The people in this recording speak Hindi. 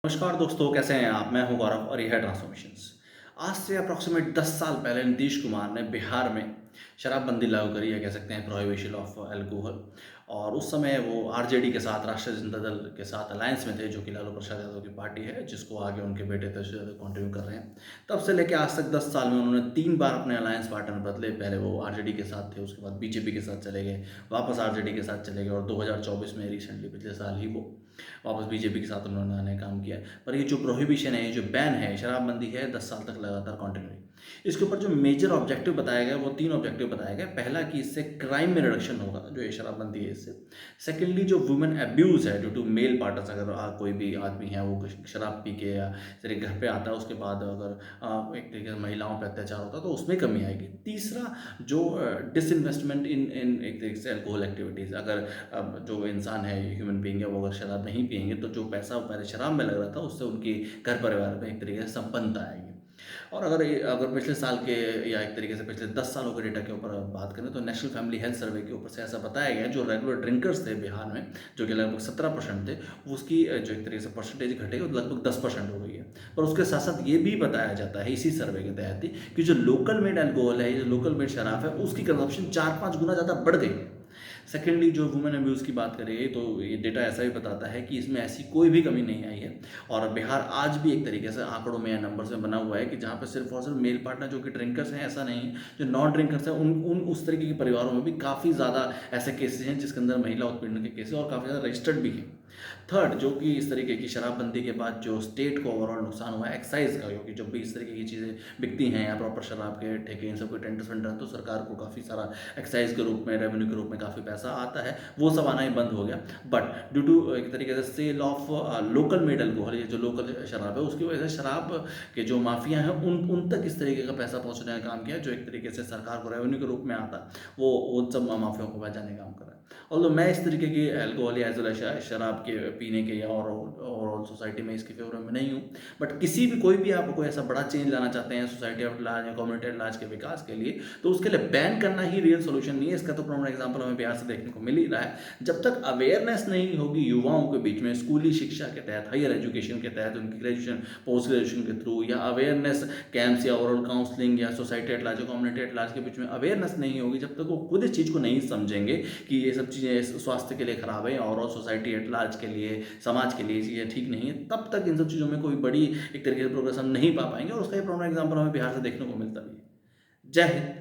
नमस्कार दोस्तों, कैसे हैं आप? मैं हूं गौरव और यह है ट्रांसफॉर्मेशंस। आज से अप्रॉक्सीमेट 10 साल पहले नीतीश कुमार ने बिहार में शराबबंदी लागू करी, या कह सकते हैं प्रोहिबिशन ऑफ अल्कोहल। और उस समय वो आरजेडी के साथ, राष्ट्रीय जनता दल के साथ अलायंस में थे, जो कि लालू प्रसाद यादव की पार्टी है, जिसको आगे उनके बेटे तेजस्वी यादव कंटिन्यू कर रहे हैं। तब से लेकर आज तक 10 साल में उन्होंने 3 बार अपने अलायंस पार्टनर बदले। पहले वो आरजेडी के साथ थे, उसके बाद बीजेपी के साथ चले गए, वापस आरजेडी के साथ चले गए, और 2024 में रिसेंटली पिछले साल ही वो वापस बीजेपी के साथ उन्होंने काम किया। पर ये जो प्रोहिबिशन है, ये जो बैन है, शराबबंदी है, 10 साल तक लगातार कंटिन्यू है। इसके ऊपर जो मेजर ऑब्जेक्टिव बताया गया, वो 3 ऑब्जेक्टिव बताया गया। पहला कि इससे क्राइम में रिडक्शन होगा, जो ये शराबबंदी है इससे। सेकेंडली, जो वुमेन एब्यूज़ है ड्यू टू मेल पार्टनर्स, अगर कोई भी आदमी है वो शराब पी के या तेरे घर पे आता है, उसके बाद अगर एक तरीके से महिलाओं पे अत्याचार होता है, तो उसमें कमी आएगी। तीसरा, जो डिसइन्वेस्टमेंट इन इन एक तरीके से अल्कोहल एक्टिविटीज़, अगर जो इंसान है, ह्यूमन बीइंग है, वो अगर शराब नहीं पिएंगे, तो जो पैसा वो पहले शराब में लग रहा था, उससे उनकी घर परिवार में एक तरीके से संपन्नता आएगी। और अगर पिछले साल के, या एक तरीके से पिछले 10 सालों के डेटा के ऊपर बात करें, तो नेशनल फैमिली हेल्थ सर्वे के ऊपर से ऐसा बताया गया है, जो रेगुलर ड्रिंकर्स थे बिहार में, जो कि लगभग 17% थे, उसकी जो एक तरीके से परसेंटेज घटे, वो लगभग 10% हो गई है। पर उसके साथ साथ ये भी बताया जाता है इसी सर्वे के तहत ही, कि जो लोकल मेड अल्कोहल है, जो लोकल मेड शराब है, उसकी कंजप्शन 4-5 गुना ज़्यादा बढ़ गई है। सेकेंडली, जो वुमेन अब्यूज़ की बात करें, तो ये डेटा ऐसा भी बताता है कि इसमें ऐसी कोई भी कमी नहीं आई है। और बिहार आज भी एक तरीके से आंकड़ों में या नंबर्स में बना हुआ है, कि जहाँ पे सिर्फ और सिर्फ मेल पार्टनर जो कि ड्रिंकर्स हैं, ऐसा नहीं है। जो नॉन ड्रिंकर्स हैं, उन उन उस तरीके के परिवारों में भी काफ़ी ज़्यादा ऐसे केसेज हैं, जिसके अंदर महिला उत्पीड़न के केसेज और काफ़ी ज़्यादा रजिस्टर्ड भी हैं। थर्ड, जो कि इस तरीके की शराबबंदी के बाद जो स्टेट को ओवरऑल नुकसान हुआ है एक्साइज़ का, क्योंकि जब भी इस तरीके की चीज़ें बिकती हैं, या प्रॉपर शराब के ठेके, इन सब के टेंडर्स वेंडर, तो सरकार को काफ़ी सारा एक्साइज़ के रूप में, रेवेन्यू के रूप में काफ़ी पैसा आता है, वो सब आना ही बंद हो गया। बट ड्यू टू एक तरीके से sale of local made alcohol, ये जो लोकल शराब है, उसकी वजह से शराब के जो माफिया हैं, उन तक इस तरीके का पैसा पहुंचने का काम किया, जो एक तरीके से सरकार को रेवेन्यू के रूप में आता, वो उन सब माफियाओं को बचाने का काम कर रहा है। ऑल्दो मैं इस तरीके की अल्कोहल या एज वेल एज शराब के पीने के, या ओवरऑल सोसाइटी में इसके फेवर में नहीं हूँ। बट किसी भी, कोई भी आप कोई ऐसा बड़ा चेंज लाना चाहते हैं सोसाइटी एट लार्ज या कम्युनिटी एट लार्ज के विकास के लिए, तो उसके लिए बैन करना ही रियल सोल्यूशन नहीं है। इसका तो प्रॉपर एग्जाम्पल हमें बिहार से देखने को मिल ही रहा है। जब तक अवेयरनेस नहीं होगी युवाओं के बीच में, स्कूली शिक्षा के तहत, हायर एजुकेशन के तहत, उनकी ग्रेजुएशन, पोस्ट ग्रेजुएशन के थ्रू, या अवेयरनेस कैंप्स, या ओवरऑल काउंसलिंग, या society at large, community at large के बीच में अवेयरनेस नहीं होगी, जब तक वो खुद इस चीज़ को नहीं समझेंगे कि ये सब चीज़ें स्वास्थ्य के लिए खराब है, और सोसाइटी एट लार्ज के लिए, समाज के लिए चीज़ें ठीक नहीं है, तब तक इन सब चीज़ों में कोई बड़ी एक तरीके से प्रोग्रेस हम नहीं पा पाएंगे। और उसका ये प्रॉपर एग्जाम्पल हमें बिहार से देखने को मिलता भी है। जय हिंद।